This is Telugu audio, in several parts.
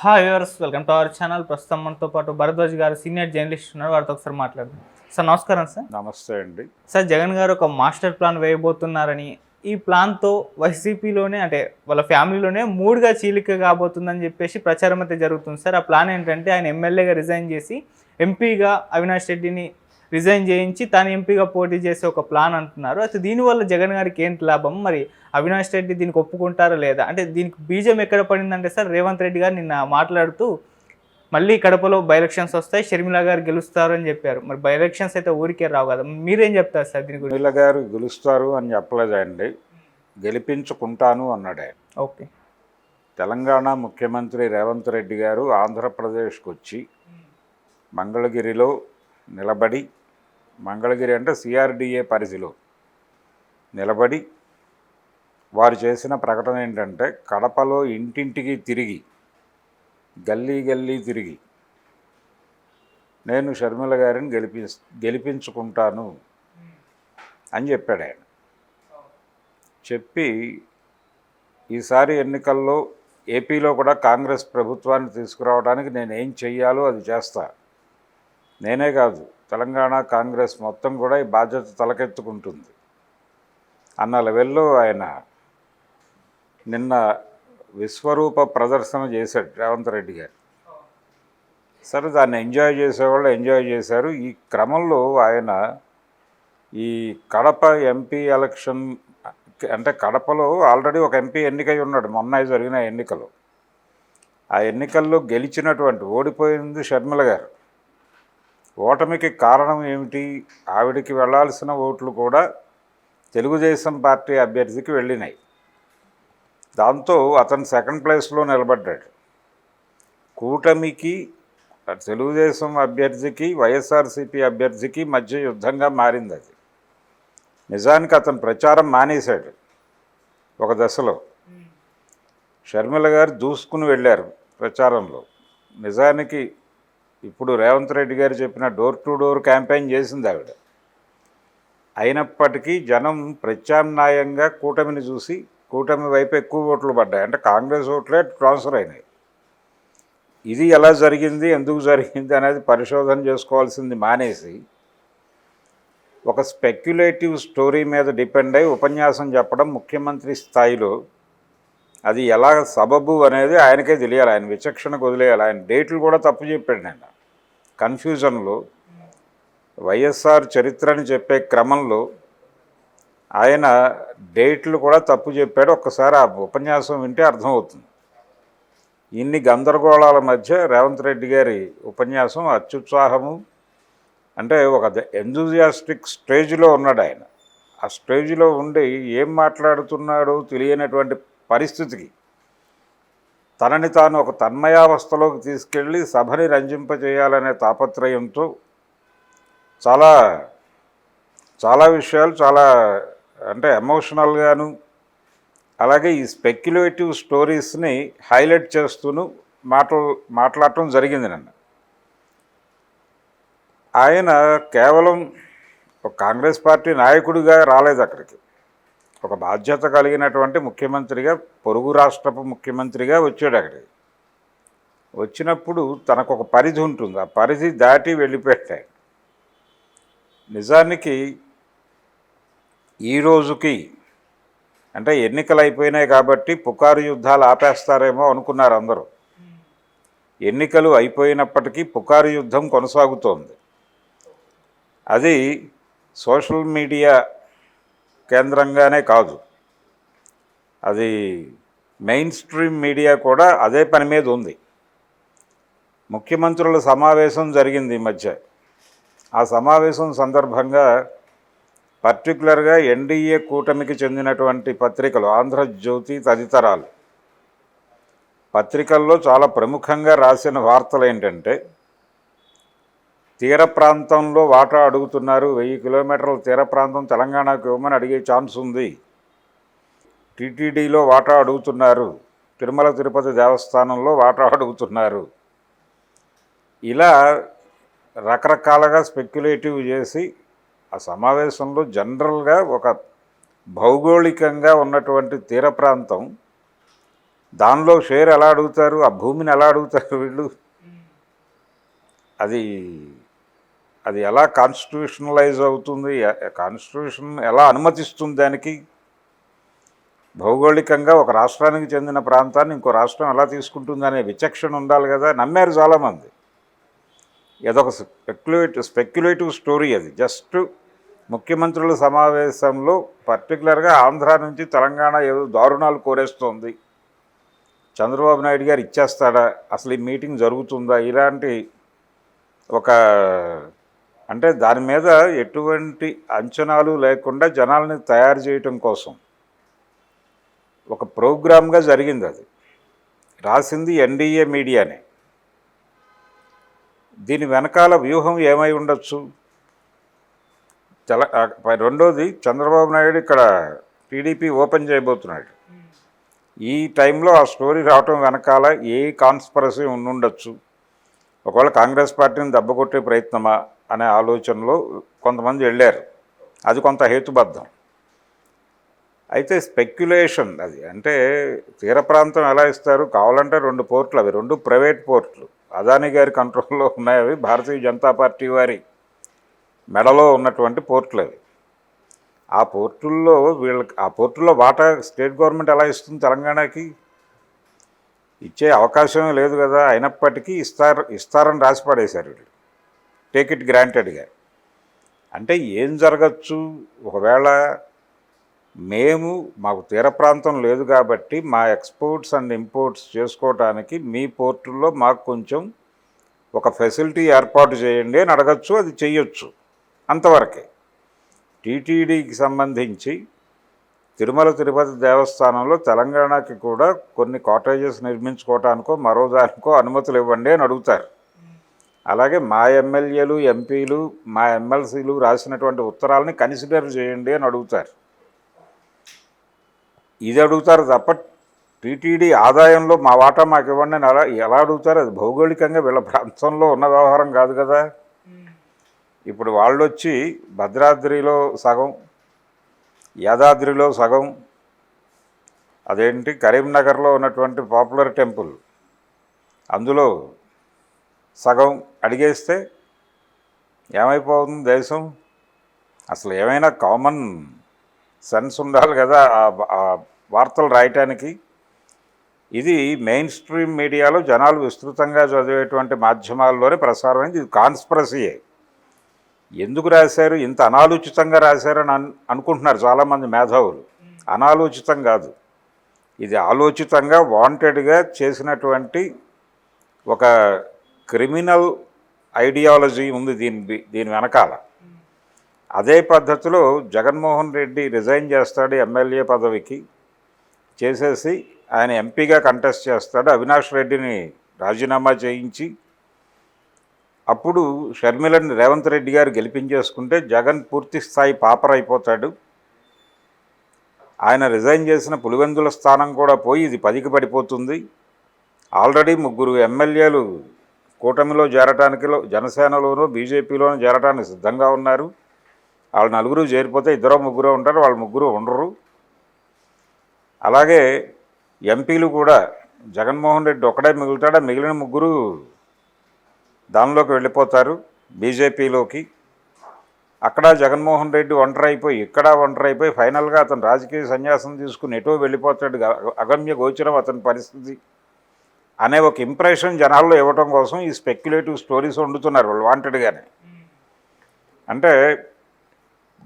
Hi viewers, welcome to our channel. ప్రస్తుతం మనతో పాటు భరద్వాజ్ గారు సీనియర్ జర్నలిస్ట్ ఉన్నారు. వారితో ఒకసారి మాట్లాడదాం. సార్ నమస్కారం. సార్ నమస్తే అండి. సార్ జగన్ గారు ఒక మాస్టర్ ప్లాన్ వేయబోతున్నారని, ఈ ప్లాన్తో వైసీపీలోనే అంటే వాళ్ళ ఫ్యామిలీలోనే మూడుగా చీలిక కాబోతుందని చెప్పేసి ప్రచారం అయితే జరుగుతుంది. సార్ ఆ ప్లాన్ ఏంటంటే ఆయన ఎమ్మెల్యేగా రిజైన్ చేసి ఎంపీగా అవినాష్ రెడ్డిని రిజైన్ చేయించి తాను ఎంపీగా పోటీ చేసే ఒక ప్లాన్ అంటున్నారు. అయితే దీనివల్ల జగన్ గారికి ఏంటి లాభం? మరి అవినాష్ రెడ్డి దీనికి ఒప్పుకుంటారా లేదా? అంటే దీనికి బీజం ఎక్కడ పడిందంటే సార్ రేవంత్ రెడ్డి గారు నిన్న మాట్లాడుతూ మళ్ళీ కడపలో బై ఎలక్షన్స్ వస్తాయి, షర్మిల గారు గెలుస్తారు అని చెప్పారు. మరి బై ఎలక్షన్స్ అయితే ఊరికే రావు కదా, మీరేం చెప్తారు సార్ దీని గురించి? షర్మిల గారు గెలుస్తారు అని చెప్పలేదండి, గెలిపించుకుంటాను అన్నాడు ఆయన. ఓకే. తెలంగాణ ముఖ్యమంత్రి రేవంత్ రెడ్డి గారు ఆంధ్రప్రదేశ్కి వచ్చి మంగళగిరిలో నిలబడి, మంగళగిరి అంటే సిఆర్డిఏ పరిధిలో నిలబడి వారు చేసిన ప్రకటన ఏంటంటే కడపలో ఇంటింటికి తిరిగి, గల్లీ గల్లీ తిరిగి నేను షర్మిల గారిని గెలిపించుకుంటాను అని చెప్పాడు ఆయన. చెప్పి ఈసారి ఎన్నికల్లో ఏపీలో కూడా కాంగ్రెస్ ప్రభుత్వాన్ని తీసుకురావడానికి నేను ఏం చెయ్యాలో అది చేస్తా, నేనే కాదు తెలంగాణ కాంగ్రెస్ మొత్తం కూడా ఈ బాధ్యత తలకెత్తుకుంటుంది అన్న లెవెల్లో ఆయన నిన్న విశ్వరూప ప్రదర్శన చేశాడు రేవంత్ రెడ్డి గారు. సరే, దాన్ని ఎంజాయ్ చేసేవాళ్ళు ఎంజాయ్ చేశారు. ఈ క్రమంలో ఆయన ఈ కడప ఎంపీ ఎలక్షన్ అంటే కడపలో ఆల్రెడీ ఒక ఎంపీ ఎన్నికై ఉన్నాడు మొన్న జరిగిన ఎన్నికలు. ఆ ఎన్నికల్లో గెలిచినటువంటి ఓడిపోయింది షర్మిల గారు. ఓటమికి కారణం ఏమిటి? ఆవిడికి వెళ్లాల్సిన ఓట్లు కూడా తెలుగుదేశం పార్టీ అభ్యర్థికి వెళ్ళినాయి. దాంతో అతను సెకండ్ ప్లేస్లో నిలబడ్డాడు. కూటమికి, తెలుగుదేశం అభ్యర్థికి, వైఎస్ఆర్సీపీ అభ్యర్థికి మధ్య యుద్ధంగా మారింది అది. నిజానికి అతను ప్రచారం మానేశాడు ఒక దశలో. షర్మిల గారు దూసుకుని వెళ్ళారు ప్రచారంలో. నిజానికి ఇప్పుడు రేవంత్ రెడ్డి గారు చెప్పిన డోర్ టు డోర్ క్యాంపెయిన్ చేసింది ఆవిడ. అయినప్పటికీ జనం ప్రత్యామ్నాయంగా కూటమిని చూసి కూటమి వైపు ఎక్కువ ఓట్లు పడ్డాయి. అంటే కాంగ్రెస్ ఓట్లే ట్రాన్స్ఫర్ అయినాయి. ఇది ఎలా జరిగింది, ఎందుకు జరిగింది అనేది పరిశోధన చేసుకోవాల్సింది మానేసి ఒక స్పెక్యులేటివ్ స్టోరీ మీద డిపెండ్ అయి ఉపన్యాసం చెప్పడం ముఖ్యమంత్రి స్థాయిలో, అది ఎలా సబబు అనేది ఆయనకే తెలియాలి, ఆయన విచక్షణకు వదిలేయాలి. ఆయన డేట్లు కూడా తప్పు చెప్పాడు. ఆయన కన్ఫ్యూజన్లో వైఎస్ఆర్ చరిత్రని చెప్పే క్రమంలో ఆయన డేట్లు కూడా తప్పు చెప్పాడు. ఒక్కసారి ఆ ఉపన్యాసం వింటే అర్థమవుతుంది. ఇన్ని గందరగోళాల మధ్య రేవంత్ రెడ్డి గారి ఉపన్యాసం అత్యుత్సాహము, అంటే ఒక ఎంతూజియాస్టిక్ స్టేజ్లో ఉన్నాడు ఆయన. ఆ స్టేజ్లో ఉండి ఏం మాట్లాడుతున్నాడో తెలియనటువంటి పరిస్థితికి తనని తాను ఒక తన్మయావస్థలోకి తీసుకెళ్ళి సభని రంజింపజేయాలనే తాపత్రయంతో చాలా చాలా విషయాలు చాలా అంటే ఎమోషనల్గాను, అలాగే ఈ స్పెక్యులేటివ్ స్టోరీస్ని హైలైట్ చేస్తూను మాట్లాడటం జరిగింది నన్ను. ఆయన కేవలం ఒక కాంగ్రెస్ పార్టీ నాయకుడిగా రాలేదు అక్కడికి. ఒక బాధ్యత కలిగినటువంటి ముఖ్యమంత్రిగా, పొరుగు రాష్ట్రపు ముఖ్యమంత్రిగా వచ్చాడు అక్కడికి. వచ్చినప్పుడు తనకు ఒక పరిధి ఉంటుంది, ఆ పరిధి దాటి వెళ్ళిపెట్టాడు. నిజానికి ఈ రోజుకి అంటే ఎన్నికలు అయిపోయినాయి కాబట్టి పుకారు యుద్ధాలు ఆపేస్తారేమో అనుకున్నారు అందరూ. ఎన్నికలు అయిపోయినప్పటికీ పుకారు యుద్ధం కొనసాగుతోంది. అది సోషల్ మీడియా కేంద్రంగానే కాదు, అది మెయిన్ స్ట్రీమ్ మీడియా కూడా అదే పని మీద ఉంది. ముఖ్యమంత్రుల సమావేశం జరిగింది ఈ మధ్య. ఆ సమావేశం సందర్భంగా పర్టికులర్గా ఎన్డీఏ కూటమికి చెందినటువంటి పత్రికలు, ఆంధ్రజ్యోతి తదితరాలు పత్రికల్లో చాలా ప్రముఖంగా రాసిన వార్తలు ఏంటంటే, తీర ప్రాంతంలో వాటా అడుగుతున్నారు, 1000 కిలోమీటర్ల తీర ప్రాంతం తెలంగాణకు ఇవ్వమని అడిగే ఛాన్స్ ఉంది, టీటీడీలో వాటా అడుగుతున్నారు, తిరుమల తిరుపతి దేవస్థానంలో వాటా అడుగుతున్నారు. ఇలా రకరకాలుగా స్పెక్యులేటివ్ చేసి ఆ సమావేశంలో జనరల్గా ఒక భౌగోళికంగా ఉన్నటువంటి తీర ప్రాంతం దానిలో షేర్ ఎలా అడుగుతారు, ఆ భూమిని ఎలా అడుగుతారు వీళ్ళు? అది అది ఎలా కాన్స్టిట్యూషనలైజ్ అవుతుంది, కాన్స్టిట్యూషన్ ఎలా అనుమతిస్తుంది దానికి? భౌగోళికంగా ఒక రాష్ట్రానికి చెందిన ప్రాంతాన్ని ఇంకో రాష్ట్రం ఎలా తీసుకుంటుంది అనే విచక్షణ ఉండాలి కదా. నమ్మారు చాలామంది. ఏదొక స్పెక్యులేటివ్ స్టోరీ అది. జస్ట్ ముఖ్యమంత్రుల సమావేశంలో పర్టికులర్గా ఆంధ్ర నుంచి తెలంగాణ ఏదో దారుణాలు కోరేస్తోంది, చంద్రబాబు నాయుడు గారు ఇచ్చేస్తాడా, అసలు ఈ మీటింగ్ జరుగుతుందా, ఇలాంటి ఒక అంటే దాని మీద ఎటువంటి అంచనాలు లేకుండా జనాల్ని తయారు చేయటం కోసం ఒక ప్రోగ్రామ్గా జరిగింది. అది రాసింది ఎన్డీఏ మీడియానే. దీని వెనకాల వ్యూహం ఏమై ఉండొచ్చు? రెండోది, చంద్రబాబు నాయుడు ఇక్కడ టీడీపీ ఓపెన్ చేయబోతున్నాడు. ఈ టైంలో ఆ స్టోరీ రావటం వెనకాల ఏ కాన్స్పరసీ ఉండుండొచ్చు? ఒకవేళ కాంగ్రెస్ పార్టీని దెబ్బకొట్టే ప్రయత్నమా అనే ఆలోచనలో కొంతమంది వెళ్ళారు. అది కొంత హేతుబద్ధం. అయితే స్పెక్యులేషన్ అది. అంటే తీర ప్రాంతం ఎలా ఇస్తారు? కావాలంటే 2 పోర్టులు, అవి 2 ప్రైవేట్ పోర్టులు, అదానీ గారి కంట్రోల్లో ఉన్నాయి. అవి భారతీయ జనతా పార్టీ వారి మెడలో ఉన్నటువంటి పోర్టులు అవి. ఆ పోర్టుల్లో వాటా స్టేట్ గవర్నమెంట్ ఎలా ఇస్తుంది తెలంగాణకి? ఇచ్చే అవకాశమే లేదు కదా. అయినప్పటికీ ఇస్తారని రాసి పడేశారు వీళ్ళు, టేక్ ఇట్ గ్రాంటెడ్గా. అంటే ఏం జరగచ్చు? ఒకవేళ మాకు తీర ప్రాంతం లేదు కాబట్టి మా ఎక్స్పోర్ట్స్ అండ్ ఇంపోర్ట్స్ చేసుకోవటానికి మీ పోర్టుల్లో మాకు కొంచెం ఒక ఫెసిలిటీ ఏర్పాటు చేయండి అని అడగచ్చు. అది చెయ్యొచ్చు, అంతవరకే. టీటీడీకి సంబంధించి తిరుమల తిరుపతి దేవస్థానంలో తెలంగాణకి కూడా కొన్ని కాటేజెస్ నిర్మించుకోవటానికో మరో దానికో అనుమతులు ఇవ్వండి అని అడుగుతారు. అలాగే మా ఎమ్మెల్యేలు, ఎంపీలు, మా ఎమ్మెల్సీలు రాసినటువంటి ఉత్తరాలని కన్సిడర్ చేయండి అని అడుగుతారు. ఇది అడుగుతారు తప్ప టీటీడీ ఆదాయంలో మా వాటా మాకు ఇవ్వండి అని ఎలా అడుగుతారు? అది భౌగోళికంగా వీళ్ళ ప్రాంతంలో ఉన్న వ్యవహారం కాదు కదా. ఇప్పుడు వాళ్ళు వచ్చి భద్రాద్రిలో సగం, యాదాద్రిలో సగం, అదేంటి కరీంనగర్లో ఉన్నటువంటి పాపులర్ టెంపుల్ అందులో సగం అడిగేస్తే ఏమైపోతుంది దేశం? అసలు ఏమైనా కామన్ సెన్స్ ఉండాలి కదా ఆ వార్తలు రాయటానికి. ఇది మెయిన్ స్ట్రీమ్ మీడియాలో జనాలు విస్తృతంగా చదివేటువంటి మాధ్యమాల్లోనే ప్రసారమైంది. ఇది కాన్స్పిరసీయే. ఎందుకు రాశారు? ఇంత అనాలోచితంగా రాశారని అనుకుంటున్నారు చాలామంది మేధావులు. అనాలోచితం కాదు, ఇది ఆలోచితంగా వాంటెడ్గా చేసినటువంటి ఒక క్రిమినల్ ఐడియాలజీ ఉంది దీని వెనకాల. అదే పద్ధతిలో జగన్మోహన్ రెడ్డి రిజైన్ చేస్తాడు ఎమ్మెల్యే పదవికి, చేసేసి ఆయన ఎంపీగా కంటెస్ట్ చేస్తాడు. అవినాష్ రెడ్డిని రాజీనామా చేయించి అప్పుడు షర్మిలని రేవంత్ రెడ్డి గారు గెలిపించేసుకుంటే జగన్ పూర్తి స్థాయి పాపర్ అయిపోతాడు. ఆయన రిజైన్ చేసిన పులివెందుల స్థానం కూడా పోయి ఇది 10కి పడిపోతుంది. ఆల్రెడీ 3 ఎమ్మెల్యేలు కూటమిలో చేరటానికి, జనసేనలోనూ బీజేపీలోనూ చేరటానికి సిద్ధంగా ఉన్నారు. వాళ్ళు 4 చేరిపోతే 2-3 ఉంటారు, వాళ్ళు 3 ఉండరు. అలాగే ఎంపీలు కూడా జగన్మోహన్ రెడ్డి ఒక్కడే మిగులుతాడా, మిగిలిన 3 దానిలోకి వెళ్ళిపోతారు బీజేపీలోకి. అక్కడ జగన్మోహన్ రెడ్డి ఒంటరి అయిపోయి, ఇక్కడ ఒంటరి అయిపోయి ఫైనల్గా అతను రాజకీయ సన్యాసం తీసుకుని ఎటో వెళ్ళిపోతాడు, అగమ్య గోచరం అతని పరిస్థితి అనే ఒక ఇంప్రెషన్ జనాల్లో ఇవ్వటం కోసం ఈ స్పెక్యులేటివ్ స్టోరీస్ వండుతున్నారు వాళ్ళు వాంటెడ్గానే. అంటే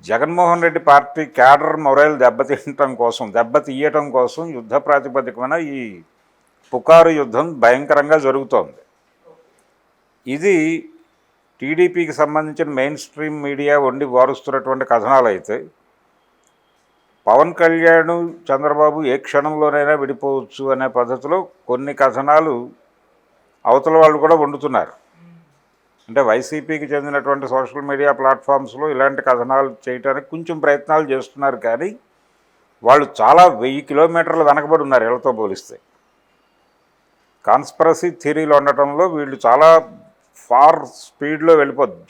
Jaganmohan Reddy party cadre morale దెబ్బతీయటం కోసం యుద్ధ ప్రాతిపదికమైన ఈ పుకారు యుద్ధం భయంకరంగా జరుగుతోంది. ఇది టీడీపీకి సంబంధించిన మెయిన్ స్ట్రీమ్ మీడియా వండి వారుస్తున్నటువంటి కథనాలు అయితే, పవన్ కళ్యాణ్, చంద్రబాబు ఏ క్షణంలోనైనా విడిపోవచ్చు అనే పద్ధతిలో కొన్ని కథనాలు అవతల వాళ్ళు కూడా వండుతున్నారు. అంటే వైసీపీకి చెందినటువంటి సోషల్ మీడియా ప్లాట్ఫామ్స్లో ఇలాంటి కథనాలు చేయడానికి కొంచెం ప్రయత్నాలు చేస్తున్నారు. కానీ వాళ్ళు చాలా 1000 కిలోమీటర్లు వెనకబడి ఉన్నారు వీళ్ళతో పోలిస్తే. కాన్స్పిరసీ థియరీలు ఉండటంలో వీళ్ళు చాలా ఫార్ స్పీడ్లో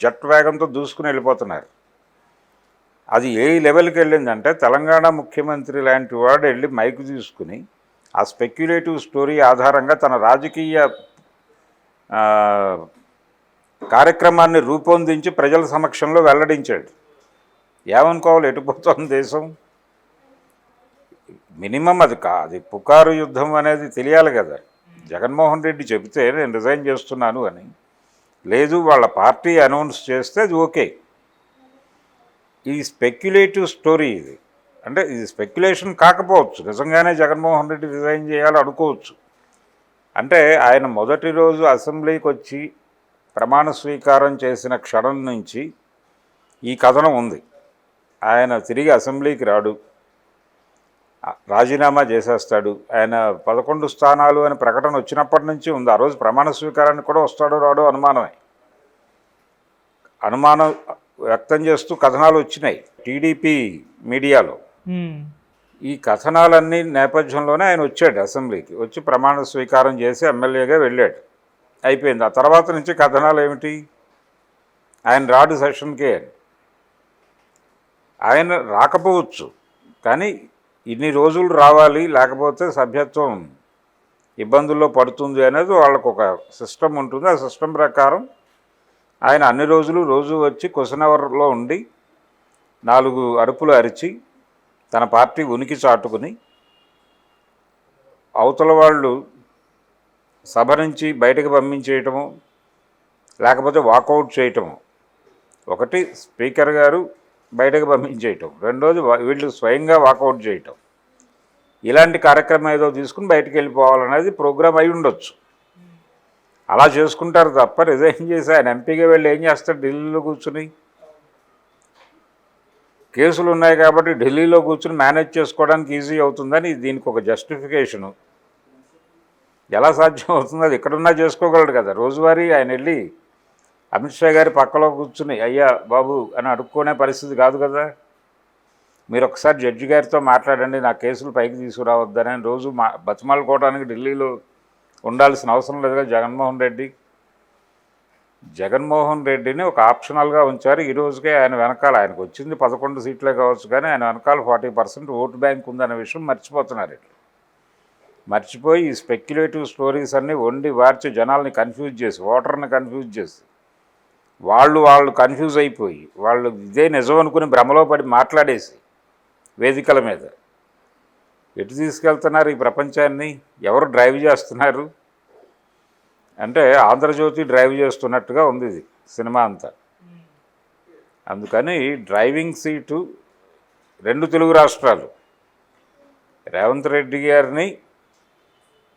జెట్ వేగంతో దూసుకుని వెళ్ళిపోతున్నారు. అది ఏ లెవెల్కి వెళ్ళిందంటే తెలంగాణ ముఖ్యమంత్రి లాంటి వాడు వెళ్ళి మైకు తీసుకుని ఆ స్పెక్యులేటివ్ స్టోరీ ఆధారంగా తన రాజకీయ ఆ, కార్యక్రమాన్ని రూపొందించి ప్రజల సమక్షంలో వెల్లడించాడు. ఏమనుకోవాలి, ఎటుపోతుంది దేశం? మినిమం అది పుకారు యుద్ధం అనేది తెలియాలి కదా. జగన్మోహన్ రెడ్డి చెబితే నేను రిజైన్ చేస్తున్నాను అని, లేదు వాళ్ళ పార్టీ అనౌన్స్ చేస్తే అది ఓకే. ఈ స్పెక్యులేటివ్ స్టోరీ ఇది, అంటే ఇది స్పెక్యులేషన్ కాకపోవచ్చు, నిజంగానే జగన్మోహన్ రెడ్డి రిజైన్ చేయాలి అనుకోవచ్చు. అంటే ఆయన మొదటి రోజు అసెంబ్లీకి వచ్చి ప్రమాణ స్వీకారం చేసిన క్షణం నుంచి ఈ కథనం ఉంది. ఆయన తిరిగి అసెంబ్లీకి రాడు, రాజీనామా చేసేస్తాడు. ఆయన 11 స్థానాలు అని ప్రకటన వచ్చినప్పటి నుంచి ఉంది. ఆ రోజు ప్రమాణ స్వీకారానికి కూడా వస్తాడో రాడో అనుమానం వ్యక్తం చేస్తూ కథనాలు వచ్చినాయి టీడీపీ మీడియాలో. ఈ కథనాలన్నీ నేపథ్యంలోనే ఆయన వచ్చాడు అసెంబ్లీకి, వచ్చి ప్రమాణ స్వీకారం చేసి ఎమ్మెల్యేగా వెళ్ళాడు. అయిపోయింది. ఆ తర్వాత నుంచి కథనాలు ఏమిటి? ఆయన రాడు సెషన్కే. ఆయన రాకపోవచ్చు, కానీ ఇన్ని రోజులు రావాలి, లేకపోతే సభ్యత్వం ఇబ్బందుల్లో పడుతుంది అనేది వాళ్ళకు ఒక సిస్టమ్ ఉంటుంది. ఆ సిస్టమ్ ప్రకారం ఆయన అన్ని రోజులు రోజు వచ్చి క్వశ్చన్ అవర్లో ఉండి 4 అరుపులు అరిచి తన పార్టీ ఉనికి చాటుకుని అవతల వాళ్ళు సభ నుంచి బయటకు పంపించేయటము, లేకపోతే వాకౌట్ చేయటము. ఒకటి స్పీకర్ గారు బయటకు పంపించేయటం, రెండోది వీళ్ళు స్వయంగా వాకౌట్ చేయటం. ఇలాంటి కార్యక్రమం ఏదో తీసుకుని బయటకు వెళ్ళిపోవాలనేది ప్రోగ్రామ్ అయి ఉండొచ్చు. అలా చేసుకుంటారు తప్ప రిజైన్ చేసి ఆయన ఎంపీగా వెళ్ళి ఏం చేస్తారు? ఢిల్లీలో కూర్చుని కేసులు ఉన్నాయి కాబట్టి ఢిల్లీలో కూర్చుని మేనేజ్ చేసుకోవడానికి ఈజీ అవుతుందని దీనికి ఒక జస్టిఫికేషను. ఎలా సాధ్యం అవుతుంది? అది ఎక్కడున్నా చేసుకోగలడు కదా. రోజువారీ ఆయన వెళ్ళి అమిత్ షా గారి పక్కలో కూర్చుని అయ్యా బాబు అని అడుక్కునే పరిస్థితి కాదు కదా. మీరు ఒకసారి జడ్జి గారితో మాట్లాడండి, నా కేసులు పైకి తీసుకురావద్దని రోజు బతిమాలుకోవడానికి ఢిల్లీలో ఉండాల్సిన అవసరం లేదు కదా జగన్మోహన్ రెడ్డిని ఒక ఆప్షనల్గా ఉంచారు. ఈ రోజుకే ఆయన వెనకాల, ఆయనకు వచ్చింది 11 సీట్లే కావచ్చు, కానీ ఆయన వెనకాల 40% ఓటు బ్యాంక్ ఉందనే విషయం మర్చిపోతున్నారు. మర్చిపోయి ఈ స్పెక్యులేటివ్ స్టోరీస్ అన్నీ వండి వార్చి జనాల్ని కన్ఫ్యూజ్ చేసి, ఓటర్ని కన్ఫ్యూజ్ చేసి, వాళ్ళు కన్ఫ్యూజ్ అయిపోయి వాళ్ళు ఇదే నిజం అనుకుని భ్రమలో పడి మాట్లాడేసి వేదికల మీద ఎటు తీసుకెళ్తున్నారు ఈ ప్రపంచాన్ని? ఎవరు డ్రైవ్ చేస్తున్నారు అంటే ఆంధ్రజ్యోతి డ్రైవ్ చేస్తున్నట్టుగా ఉంది ఇది సినిమా అంతా. అందుకని డ్రైవింగ్ సీటు 2 తెలుగు రాష్ట్రాలు. రేవంత్ రెడ్డి గారిని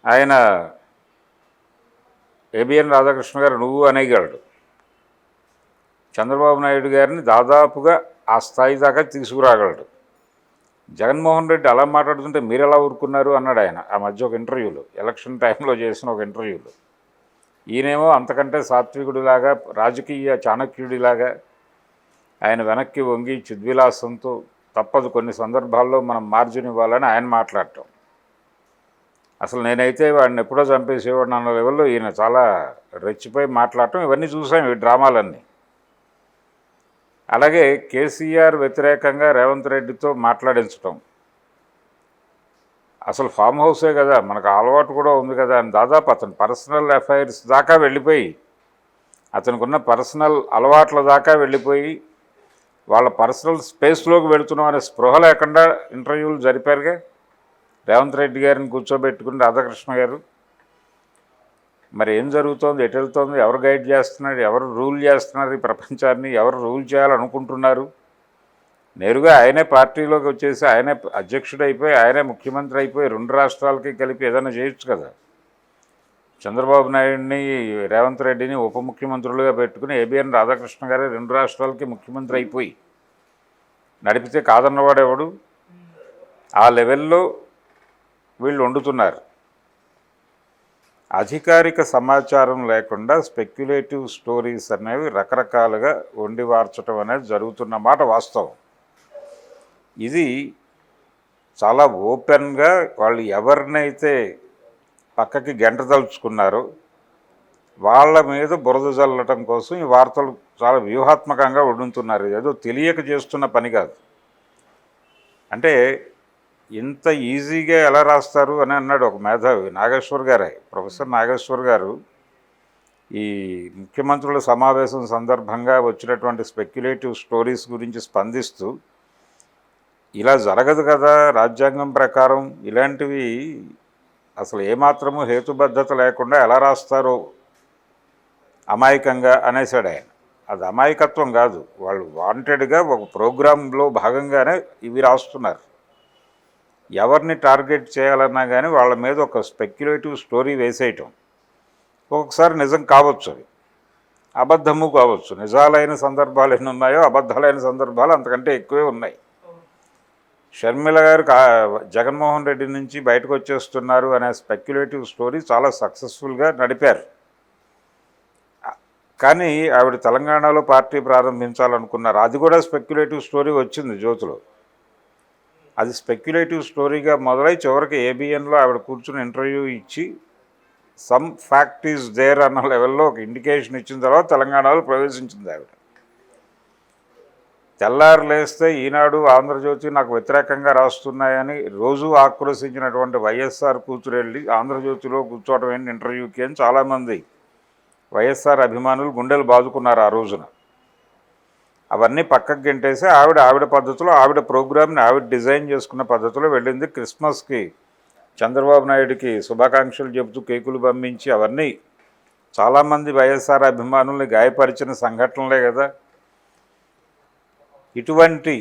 ఆయన ఏబిఎన్ రాధాకృష్ణ గారు నువ్వు అనేయగలడు, చంద్రబాబు నాయుడు గారిని దాదాపుగా ఆ స్థాయి దాకా తీసుకురాగలడు. జగన్మోహన్ రెడ్డి అలా మాట్లాడుతుంటే మీరు ఎలా ఊరుకున్నారు అన్నాడు ఆయన ఆ మధ్య ఒక ఇంటర్వ్యూలో, ఎలక్షన్ టైంలో చేసిన ఒక ఇంటర్వ్యూలో. ఈయనేమో అంతకంటే సాత్వికుడిలాగా, రాజకీయ చాణక్యుడిలాగా ఆయన వెనక్కి వంగి చిద్విలాసంతో తప్పదు కొన్ని సందర్భాల్లో మనం మార్జిన్ ఇవ్వాలని ఆయన మాట్లాడటం. అసలు నేనైతే వాడిని ఎప్పుడో చంపేసేవాడిని అన్న లెవెల్లో ఈయన చాలా రెచ్చిపోయి మాట్లాడటం, ఇవన్నీ చూసాం ఈ డ్రామాలన్నీ. అలాగే కేసీఆర్ వ్యతిరేకంగా రేవంత్ రెడ్డితో మాట్లాడించటం, అసలు ఫామ్ హౌసే కదా మనకు అలవాటు కూడా ఉంది కదా అని దాదాపు అతను పర్సనల్ అఫైర్స్ దాకా వెళ్ళిపోయి, అతనికి ఉన్న పర్సనల్ అలవాట్ల దాకా వెళ్ళిపోయి వాళ్ళ పర్సనల్ స్పేస్లోకి వెళుతున్నాం అనే స్పృహ లేకుండా ఇంటర్వ్యూలు జరిపారుగా రేవంత్ రెడ్డి గారిని కూర్చోబెట్టుకుని రాధాకృష్ణ గారు. మరి ఏం జరుగుతోంది, ఎటు వెళ్తోంది, ఎవరు గైడ్ చేస్తున్నారు, ఎవరు రూల్ చేస్తున్నారు ఈ ప్రపంచాన్ని, ఎవరు రూల్ చేయాలనుకుంటున్నారు? నేరుగా ఆయనే పార్టీలోకి వచ్చేసి ఆయనే అధ్యక్షుడు అయిపోయి ఆయనే ముఖ్యమంత్రి అయిపోయి 2 రాష్ట్రాలకి కలిపి ఏదైనా చేయొచ్చు కదా. చంద్రబాబు నాయుడిని రేవంత్ రెడ్డిని ఉప ముఖ్యమంత్రులుగా పెట్టుకుని ఏబిఎన్ రాధాకృష్ణ గారే 2 రాష్ట్రాలకి ముఖ్యమంత్రి అయిపోయి నడిపితే కాదన్నవాడెవడు? ఆ లెవెల్లో వీళ్ళు వండుతున్నారు. అధికారిక సమాచారం లేకుండా స్పెక్యులేటివ్ స్టోరీస్ అనేవి రకరకాలుగా వండి వార్చడం అనేది జరుగుతున్న మాట వాస్తవం. ఇది చాలా ఓపెన్గా వాళ్ళు ఎవరినైతే పక్కకి గెంటదలుచుకున్నారో వాళ్ళ మీద బురద జల్లటం కోసం ఈ వార్తలు చాలా వ్యూహాత్మకంగా వండుతున్నారు. ఏదో తెలియక చేస్తున్న పని కాదు. అంటే ఇంత ఈజీగా ఎలా రాస్తారు అని అన్నాడు ఒక మేధావి, నాగేశ్వర్ గారే, ప్రొఫెసర్ నాగేశ్వర్ గారు. ఈ ముఖ్యమంత్రుల సమావేశం సందర్భంగా వచ్చినటువంటి స్పెక్యులేటివ్ స్టోరీస్ గురించి స్పందిస్తూ, ఇలా జరగదు కదా రాజ్యాంగం ప్రకారం, ఇలాంటివి అసలు ఏమాత్రము హేతుబద్ధత లేకుండా ఎలా రాస్తారో అమాయకంగా అనేసాడు ఆయన. అది అమాయకత్వం కాదు, వాళ్ళు వాంటెడ్గా ఒక ప్రోగ్రాంలో భాగంగానే ఇవి రాస్తున్నారు. ఎవరిని టార్గెట్ చేయాలన్నా కానీ వాళ్ళ మీద ఒక స్పెక్యులేటివ్ స్టోరీ వేసేయటం. ఒక్కొక్కసారి నిజం కావచ్చు, అది అబద్ధము కావచ్చు. నిజాలైన సందర్భాలు ఎన్ని ఉన్నాయో అబద్ధాలైన సందర్భాలు అంతకంటే ఎక్కువే ఉన్నాయి. షర్మిల గారు జగన్మోహన్ రెడ్డి నుంచి బయటకు వచ్చేస్తున్నారు అనే స్పెక్యులేటివ్ స్టోరీ చాలా సక్సెస్ఫుల్గా నడిపారు. కానీ ఆవిడ తెలంగాణలో పార్టీ ప్రారంభించాలనుకున్నారు, అది కూడా స్పెక్యులేటివ్ స్టోరీ వచ్చింది జ్యోతిలో. అది స్పెక్యులేటివ్ స్టోరీగా మొదలై చివరికి ఏబిఎన్లో ఆవిడ కూర్చుని ఇంటర్వ్యూ ఇచ్చి సమ్ ఫ్యాక్ట్ ఈజ్ దేర్ అన్న లెవెల్లో ఒక ఇండికేషన్ ఇచ్చిన తర్వాత తెలంగాణలో ప్రవేశించింది ఆవిడ. తెల్లారు లేస్తే ఈనాడు, ఆంధ్రజ్యోతి నాకు వ్యతిరేకంగా రాస్తున్నాయని రోజు ఆక్రోశించినటువంటి వైఎస్ఆర్ కూతురు వెళ్ళి ఆంధ్రజ్యోతిలో కూర్చోవడం ఏంటి ఇంటర్వ్యూకి అని చాలామంది వైఎస్ఆర్ అభిమానులు గుండెలు బాదుకున్నారు ఆ రోజున. అవన్నీ పక్కకు గెంటేసి ఆవిడ పద్ధతిలో, ఆవిడ ప్రోగ్రామ్ని ఆవిడ డిజైన్ చేసుకున్న పద్ధతిలో వెళ్ళింది. క్రిస్మస్కి చంద్రబాబు నాయుడికి శుభాకాంక్షలు చెబుతూ కేకులు పంపించి అవన్నీ చాలామంది వైఎస్ఆర్ అభిమానుల్ని గాయపరిచిన సంఘటనలే కదా. ఇటువంటి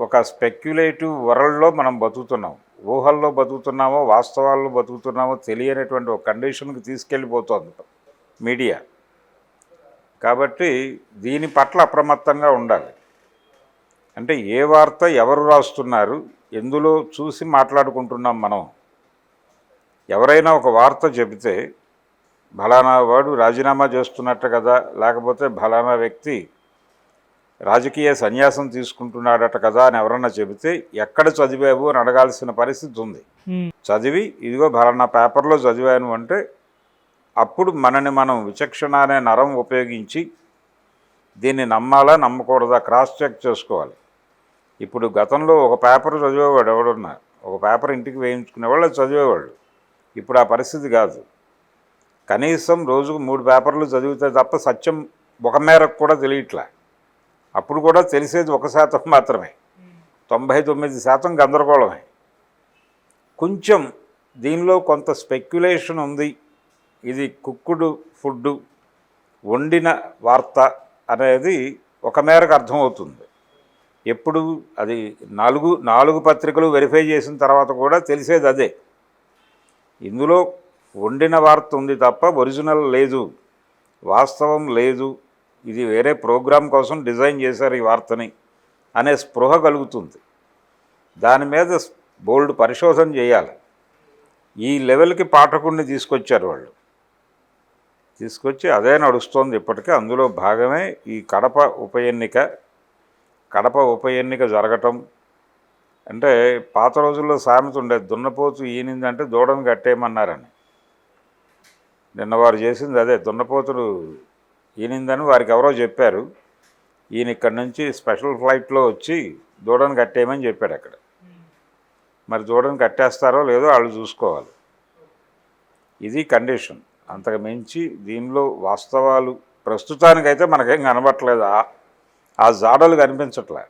ఒక స్పెక్యులేటివ్ వరల్డ్లో మనం బతుకుతున్నాం. ఊహల్లో బతుకుతున్నామో వాస్తవాల్లో బతుకుతున్నామో తెలియనటువంటి ఒక కండిషన్కి తీసుకెళ్ళిపోతుంది మీడియా. కాబట్టి దీని పట్ల అప్రమత్తంగా ఉండాలి. అంటే ఏ వార్త ఎవరు రాస్తున్నారు, ఎందులో చూసి మాట్లాడుకుంటున్నాం మనం. ఎవరైనా ఒక వార్త చెబితే ఫలానా వాడు రాజీనామా చేస్తున్నట్టు కదా, లేకపోతే ఫలానా వ్యక్తి రాజకీయ సన్యాసం తీసుకుంటున్నాడట కదా అని ఎవరన్నా చెబితే ఎక్కడ చదివావు అని అడగాల్సిన పరిస్థితి ఉంది. చదివి ఇదిగో ఫలానా పేపర్లో చదివాను అంటే అప్పుడు మనని మనం విచక్షణ అనే నరం ఉపయోగించి దీన్ని నమ్మాలా నమ్మకూడదా క్రాస్ చెక్ చేసుకోవాలి. ఇప్పుడు గతంలో ఒక పేపర్ చదివేవాడు ఎవడున్నా, ఒక పేపర్ ఇంటికి వేయించుకునేవాళ్ళు చదివేవాళ్ళు. ఇప్పుడు ఆ పరిస్థితి కాదు. కనీసం రోజుకు 3 పేపర్లు చదివితే తప్ప సత్యం ఒక మేరకు కూడా తెలియట్లే. అప్పుడు కూడా తెలిసేది 1% మాత్రమే, 99% గందరగోళమే. కొంచెం దీనిలో కొంత స్పెక్యులేషన్ ఉంది, ఇది కుక్కుడు ఫుడ్డు, వండిన వార్త అనేది ఒక మేరకు అర్థమవుతుంది. ఎప్పుడు అది 4 పత్రికలు వెరిఫై చేసిన తర్వాత కూడా తెలిసేది అదే. ఇందులో వండిన వార్త ఉంది తప్ప ఒరిజినల్ లేదు, వాస్తవం లేదు, ఇది వేరే ప్రోగ్రాం కోసం డిజైన్ చేశారు ఈ వార్తని అనే స్పృహ కలుగుతుంది. దాని మీద బోల్డ్ పరిశోధన చేయాలి. ఈ లెవెల్కి పాఠకుడిని తీసుకొచ్చారు వాళ్ళు. తీసుకొచ్చి అదే నడుస్తోంది ఇప్పటికీ. అందులో భాగమే ఈ కడప ఉప ఎన్నిక జరగటం. అంటే పాత రోజుల్లో సామెత ఉండేది, దున్నపోతు ఈనిందంటే దూడను కట్టేయమన్నారని. నిన్న వారు చేసింది అదే, దున్నపోతులు ఈనిందని వారికి ఎవరో చెప్పారు. ఈయన ఇక్కడి నుంచి స్పెషల్ ఫ్లైట్లో వచ్చి దూడను కట్టేయమని చెప్పాడు అక్కడ. మరి దూడను కట్టేస్తారో లేదో వాళ్ళు చూసుకోవాలి. ఇది కండిషన్. అంతకు మించి దీనిలో వాస్తవాలు ప్రస్తుతానికైతే మనకేం కనబట్టలేదు, ఆ జాడలు కనిపించట్లే.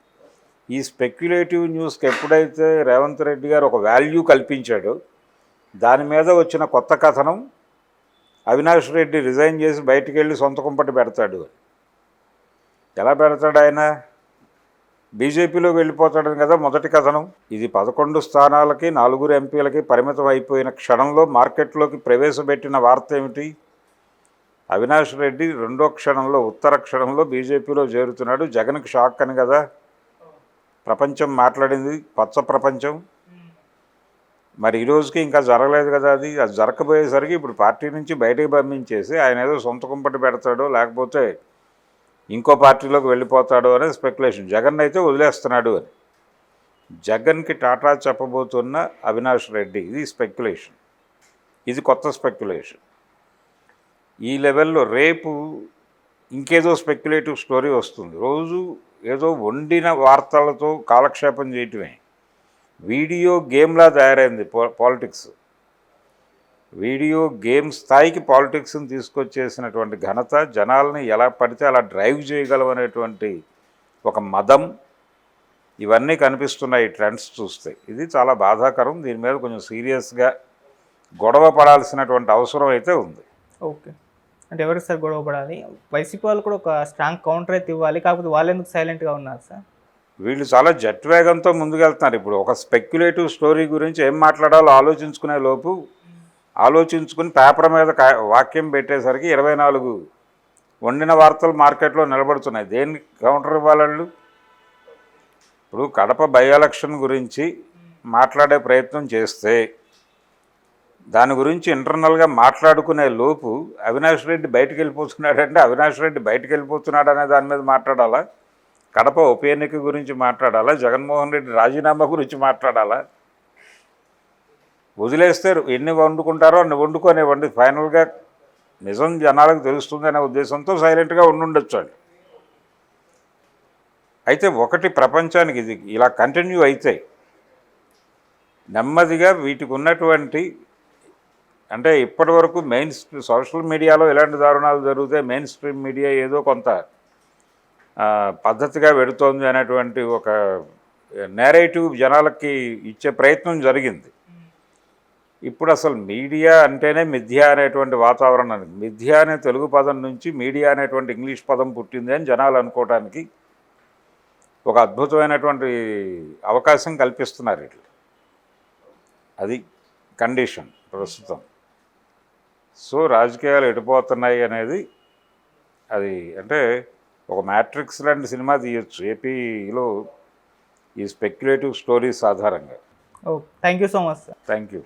ఈ స్పెక్యులేటివ్ న్యూస్కి ఎప్పుడైతే రేవంత్ రెడ్డి గారు ఒక వాల్యూ కల్పించాడో దాని మీద వచ్చిన కొత్త కథనం అవినాష్ రెడ్డి రిజైన్ చేసి బయటికి వెళ్ళి సొంత కుంపటి పెడతాడు. ఎలా పెడతాడు ఆయన? బీజేపీలోకి వెళ్ళిపోతాడని కదా మొదటి కథనం. ఇది 11 స్థానాలకి 4 ఎంపీలకి పరిమితం అయిపోయిన క్షణంలో మార్కెట్లోకి ప్రవేశపెట్టిన వార్త ఏమిటి? అవినాష్ రెడ్డి రెండో క్షణంలో, ఉత్తర క్షణంలో బీజేపీలో చేరుతున్నాడు. జగన్కి షాక్ అని కదా ప్రపంచం మాట్లాడింది, పచ్చ ప్రపంచం. మరి ఈ రోజుకి ఇంకా జరగలేదు కదా. అది జరగబోయేసరికి ఇప్పుడు పార్టీ నుంచి బయటకు పంపించేసి ఆయన ఏదో సొంత కుంపటి పెడతాడో లేకపోతే ఇంకో పార్టీలోకి వెళ్ళిపోతాడు అనే స్పెక్యులేషన్. జగన్ అయితే వదిలేస్తున్నాడు అని. జగన్కి టాటా చెప్పబోతున్న అవినాష్ రెడ్డి, ఇది స్పెక్యులేషన్. ఇది కొత్త స్పెక్యులేషన్. ఈ లెవెల్లో రేపు ఇంకేదో స్పెక్యులేటివ్ స్టోరీ వస్తుంది. రోజు ఏదో వండిన వార్తలతో కాలక్షేపం చేయటమే. వీడియో గేమ్లా తయారైంది పాలిటిక్స్. వీడియో గేమ్ స్థాయికి పాలిటిక్స్ని తీసుకొచ్చేసినటువంటి ఘనత, జనాల్ని ఎలా పడితే అలా డ్రైవ్ చేయగలమనేటువంటి ఒక మదం, ఇవన్నీ కనిపిస్తున్నాయి ఈ ట్రెండ్స్ చూస్తే. ఇది చాలా బాధాకరం. దీని మీద కొంచెం సీరియస్గా గొడవ పడాల్సినటువంటి అవసరం అయితే ఉంది. ఓకే, అంటే ఎవరికి సార్ గొడవ పడాలి? వైసీపీ వాళ్ళు కూడా ఒక స్ట్రాంగ్ కౌంటర్ అయితే ఇవ్వాలి, కాకపోతే వాళ్ళు ఎందుకు సైలెంట్గా ఉన్నారు సార్? వీళ్ళు చాలా జట్వేగంతో ముందుకెళ్తున్నారు. ఇప్పుడు ఒక స్పెక్యులేటివ్ స్టోరీ గురించి ఏం మాట్లాడాలో ఆలోచించుకునే లోపు ఆలోచించుకుని పేపర్ మీద వాక్యం పెట్టేసరికి 24 వండిన వార్తలు మార్కెట్లో నిలబడుతున్నాయి. దేనికి కౌంటర్ ఇవ్వాలి వాళ్ళు? ఇప్పుడు కడప బై ఎలక్షన్ గురించి మాట్లాడే ప్రయత్నం చేస్తే దాని గురించి ఇంటర్నల్గా మాట్లాడుకునే లోపు అవినాష్ రెడ్డి బయటకు వెళ్ళిపోతున్నాడంటే అవినాష్ రెడ్డి బయటకు వెళ్ళిపోతున్నాడు అనే దాని మీద మాట్లాడాలా? కడప ఉప ఎన్నిక గురించి మాట్లాడాలా? జగన్మోహన్ రెడ్డి రాజీనామా గురించి మాట్లాడాలా? వదిలేస్తే ఎన్ని వండుకుంటారో అన్ని వండుకోనివ్వండి. ఫైనల్గా నిజం జనాలకు తెలుస్తుందనే ఉద్దేశంతో సైలెంట్గా ఉండుండొచ్చు వాళ్ళు. అయితే ఒకటి, ప్రపంచానికి ఇది ఇలా కంటిన్యూ అయితే నెమ్మదిగా వీటికి ఉన్నటువంటి, అంటే ఇప్పటి వరకు సోషల్ మీడియాలో ఇలాంటి దారుణాలు జరిగితే మెయిన్ స్ట్రీమ్ మీడియా ఏదో కొంత పద్ధతిగా పెడుతోంది అనేటువంటి ఒక నేరేటివ్ జనాలకి ఇచ్చే ప్రయత్నం జరిగింది. ఇప్పుడు అసలు మీడియా అంటేనే మిథ్య అనేటువంటి వాతావరణం. మిథ్య అనే తెలుగు పదం నుంచి మీడియా అనేటువంటి ఇంగ్లీష్ పదం పుట్టింది అని జనాలు అనుకోవడానికి ఒక అద్భుతమైనటువంటి అవకాశం కల్పిస్తున్నారు ఇట్లా. అది కండిషన్ ప్రస్తుతం. సో రాజకీయాలు ఎటుపోతున్నాయి అనేది, అది అంటే ఒక మ్యాట్రిక్స్ లాంటి సినిమా తీయొచ్చు ఏపీలో ఈ స్పెక్యులేటివ్ స్టోరీస్ ఆధారంగా. Okay, thank you so much sir. Thank you.